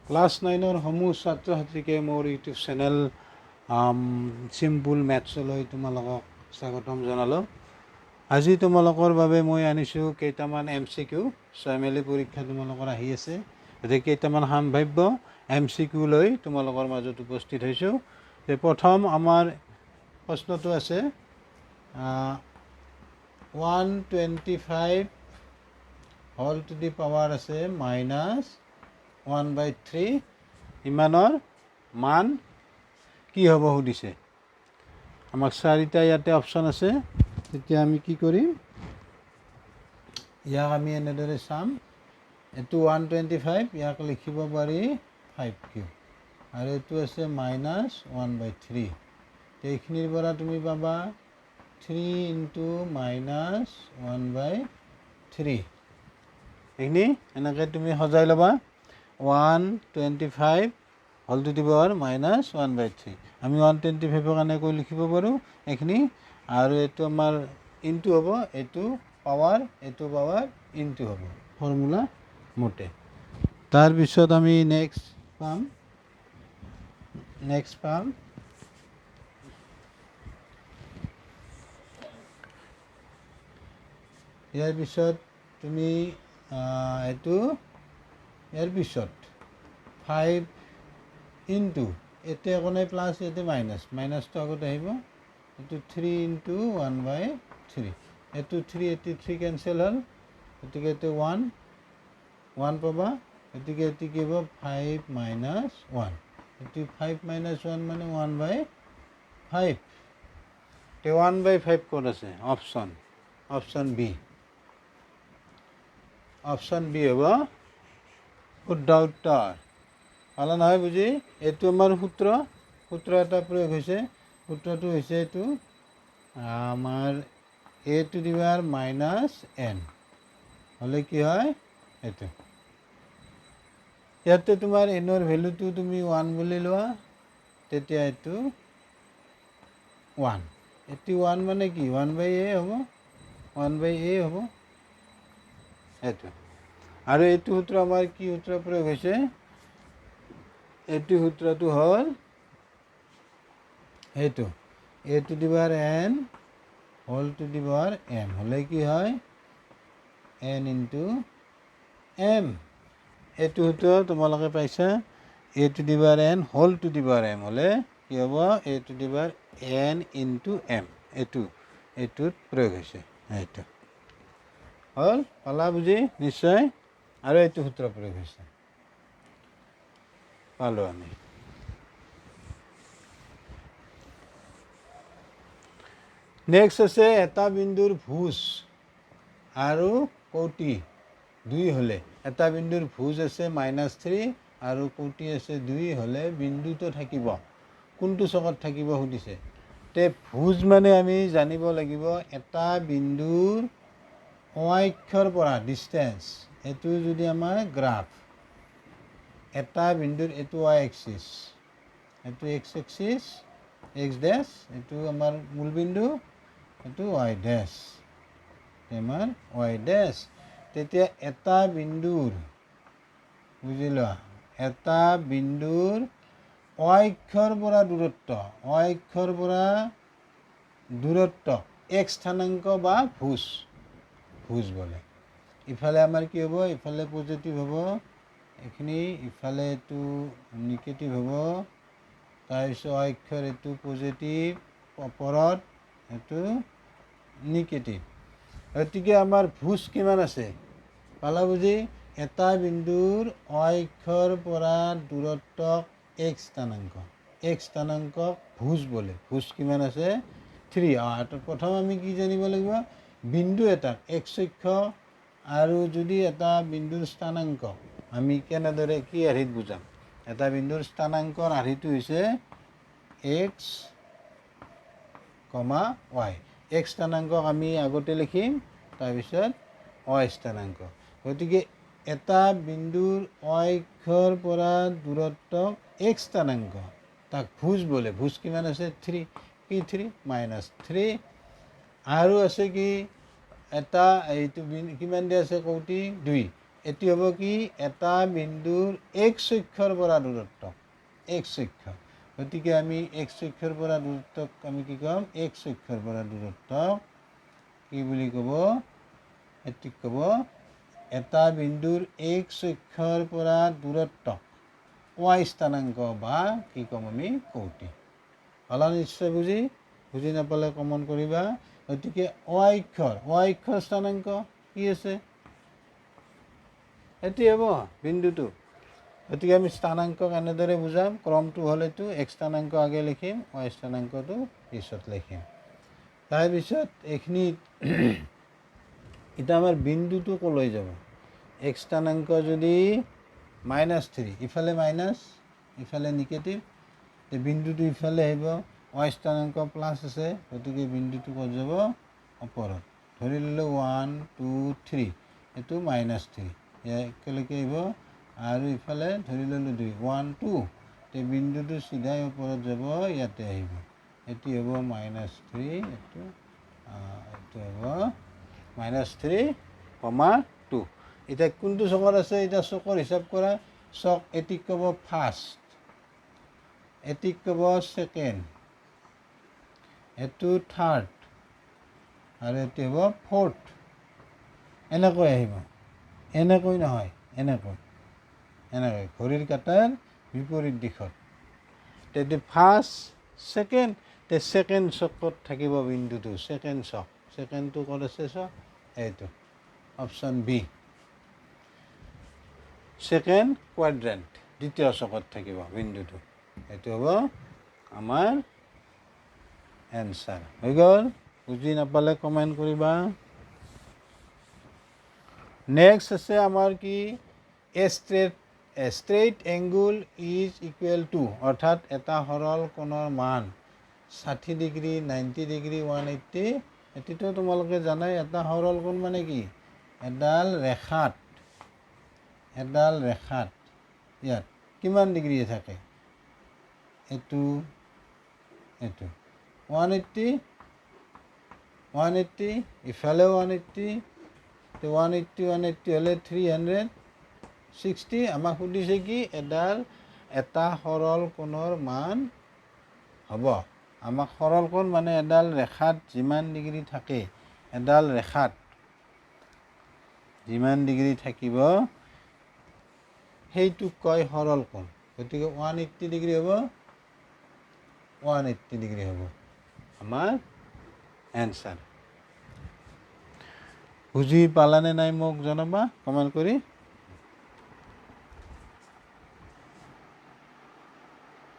Class 9ৰ সমূহ ছাত্ৰ ছাত্ৰীকে মোৰ ইউটিউব চেনেল চিম্পুল মেথছলৈ তোমালোকক স্বাগতম জনালোঁ। আজি তোমালোকৰ বাবে মই আনিছোঁ কেইটামান MCQ। ছয়মাইলি পৰীক্ষা তোমালোকৰ আহি আছে, গতিকে কেইটামান সাম্ভাব্য MCQ লৈ তোমালোকৰ মাজত উপস্থিত হৈছোঁ। প্ৰথম আমাৰ প্ৰশ্নটো আছে 125 হোল টু দি পাৱাৰ আছে -1/3 ইমানৰ মান কি হ'ব সুধিছে। আমাক চাৰিটা ইয়াতে অপশ্যন আছে। তেতিয়া আমি কি কৰিম, ইয়াক আমি এনেদৰে চাম। এইটো 125, ইয়াক লিখিব পাৰি 5 কিউব, আৰু এইটো আছে -1/3। এইখিনিৰ পৰা তুমি পাবা 3 × -1/3। এইখিনি এনেকৈ তুমি সজাই ল'বা। 125 হোল টু দি পাৱাৰ -1/3। আমি 125ৰ কাৰণে কৈ লিখিব পাৰোঁ এইখিনি, আৰু এইটো আমাৰ ইনটু হ'ব, এইটো পাৱাৰ ইনটু হ'ব ফৰ্মুলা মতে। তাৰপিছত আমি নেক্সট পাম ইয়াৰ পিছত তুমি ইয়াৰ পিছত 5 ইনটু, ইয়াতে একো নাই প্লাছ, ইয়াতে মাইনাছটো আগত আহিব। এইটো 3 × 1/3। এইটো 3 কেঞ্চেল হ'ল, গতিকে এইটো 1 পাবা। গতিকে এইটো কি হ'ব, 5 - 1। এইটো 5 - 1 মানে 1/5। 1/5 ক'ত আছে? Option B. অপশ্যন বি হ'ব শুদ্ধ উত্তৰ। পালা নহয় বুজি? এইটো আমাৰ সূত্ৰ এটা প্ৰয়োগ হৈছে। সূত্ৰটো হৈছে এইটো আমাৰ a⁻n হ'লে কি হয় এইটো। ইয়াতে তোমাৰ এনৰ ভেলুটো তুমি 1 বুলি লোৱা, তেতিয়া এইটো 1। এইটো 1 মানে কি, 1/a হ'ব, 1/a হ'ব এইটো। আৰু এইটো সূত্ৰ আমাৰ কি সূত্ৰ প্ৰয়োগ হৈছে? এইটো সূত্ৰটো হ'ল এইটো a⁻n whole to the power m হ'লে কি হয়, n × m। এইটো সূত্ৰ তোমালোকে পাইছা। a⁻n whole to the power m হ'লে কি হ'ব, a⁻n × m। এইটোত প্ৰয়োগ হৈছে। এইটো হ'ল, পালা বুজি নিশ্চয়। আৰু এইটো সূত্ৰ প্ৰয়োগ হৈছে, পালোঁ আমি। নেক্সট আছে এটা বিন্দুৰ ভুজ আৰু কৌটি 2 হ'লে, এটা বিন্দুৰ ভুজ আছে -3 আৰু কৌটি আছে 2 হ'লে বিন্দুটো থাকিব কোনটো চকত থাকিব সুধিছে। তে ভুজ মানে আমি জানিব লাগিব এটা বিন্দুৰ অক্ষৰ পৰা ডিষ্টেঞ্চ, এইটো যদি আমাৰ গ্ৰাফ, এটা বিন্দুৰ এইটো y এক্সিছ, এইটো x এক্সিছ, x ডেছ, এইটো আমাৰ মূল বিন্দু, এইটো y ডেছ, আমাৰ y ডেছ। তেতিয়া এটা বিন্দুৰ, বুজি লোৱা, এটা বিন্দুৰ অক্ষৰ পৰা দূৰত্ব x স্থানাংক বা ভুজ বোলে। ইফালে আমাৰ কি হ'ব, ইফালে পজিটিভ হ'ব এইখিনি, ইফালে এইটো নিগেটিভ হ'ব। তাৰপিছত অক্ষৰ এইটো পজিটিভ, ওপৰত এইটো নিগেটিভ। গতিকে আমাৰ ভুজ কিমান আছে পালা বুজি। এটা বিন্দুৰ অক্ষৰ পৰা দূৰত্ব x স্থানাংক ভুজ বোলে। ভুজ কিমান আছে 3। প্ৰথম আমি কি জানিব লাগিব, বিন্দু এটাক x অক্ষ আৰু যদি এটা বিন্দুৰ স্থানাংক আমি কেনেদৰে কি আৰ্হিত বুজাম। এটা বিন্দুৰ স্থানাংকৰ আৰ্হিটো হৈছে x, y। x স্থানাংকক আমি আগতে লিখিম, তাৰপিছত y স্থানাংক। গতিকে এটা বিন্দুৰ অক্ষৰ পৰা দূৰত্ব x স্থানাংক, তাক ভুজ বোলে। ভুজ কিমান আছে 3, কি 3 -3। আৰু আছে কি এটা, এইটো কিমান দিয়া আছে কৌটি 2। এটি হ'ব কি এটা বিন্দুৰ x অক্ষৰ পৰা দূৰত্ব x অক্ষ গতিকে আমি x অক্ষৰ পৰা দূৰত্বক আমি কি ক'ম x অক্ষৰ পৰা দূৰত্ব কি বুলি ক'ব এটি ক'ব এটা বিন্দুৰ x অক্ষৰ পৰা দূৰত্ব y স্থানাংক বা কি ক'ম আমি কৌটি হলা নিশ্চয় বুজি নাপালে কমন কৰিবা গতিকে y অক্ষৰ স্থানাংক কি আছে এটি হ'ব বিন্দুটো গতিকে আমি স্থানাংক কেনেদৰে বুজাম ক্ৰমটো হ'লেতো x স্থানাংক আগে লিখিম y স্থানাংকটো পিছত লিখিম তাৰপিছত এইখিনি এটা আমাৰ বিন্দুটো কলৈ যাব x স্থানাংক যদি -3 ইফালে মাইনাছ ইফালে নিগেটিভ এই বিন্দুটো ইফালে আহিব y স্থানাংক প্লাছ আছে গতিকে বিন্দুটো ক'ত যাব ওপৰত ধৰি ল'লোঁ 1 2 3 এইটো -3 একেলগে আহিব আৰু ইফালে ধৰি ল'লোঁ 2 1 2 এই বিন্দুটো চিধাই ওপৰত যাব ইয়াতে আহিব এটি হ'ব -3 এইটো হ'ব -3,2 এতিয়া কোনটো চকৰ আছে এতিয়া চকৰ হিচাপ কৰা চক এটিক ক'ব ফাৰ্ষ্ট এটিক ক'ব ছেকেণ্ড এইটো থাৰ্ড আৰু এটি হ'ব ফৰ্থ এনেকৈ আহিব এনেকৈ নহয় এনেকৈ ঘড়ীৰ কাঁটাৰ বিপৰীত দিশত তেতিয়া ফাৰ্ষ্ট ছেকেণ্ড ছেকেণ্ড চকত থাকিব বিন্দুটো ছেকেণ্ড চক ছেকেণ্ডটো ক'ত আছে চক এইটো অপশ্যন বি ছেকেণ্ড কোৱাড্ৰেণ্ট দ্বিতীয় চকত থাকিব বিন্দুটো এইটো হ'ব আমাৰ এনচাৰ হৈ গ'ল বুজি নাপালে কমেণ্ট কৰিবা নেক্সট আছে আমাৰ কি straight angle is equal to অৰ্থাৎ এটা সৰল কোণৰ মান 60 ডিগ্ৰী 90 ডিগ্ৰী 180 এটিতো তোমালোকে জানাই এটা সৰল কোণ মানে কি এডাল ৰেখাত ইয়াত কিমান ডিগ্ৰী থাকে এইটো 180 ইফালে 180 180 হ'লে 360 আমাক সুধিছে কি এটা সৰল কোণৰ মান হ'ব আমাক সৰল কোণ মানে এডাল ৰেখাত যিমান ডিগ্ৰী থাকে এডাল ৰেখাত যিমান ডিগ্ৰী থাকিব সেইটোক কয় সৰল কোণ গতিকে 180 ডিগ্ৰী হ'ব 180 ডিগ্ৰী হ'ব আমাৰ এনচাৰ বুজি পালানে নাই মোক জনাবা কমেণ্ট কৰি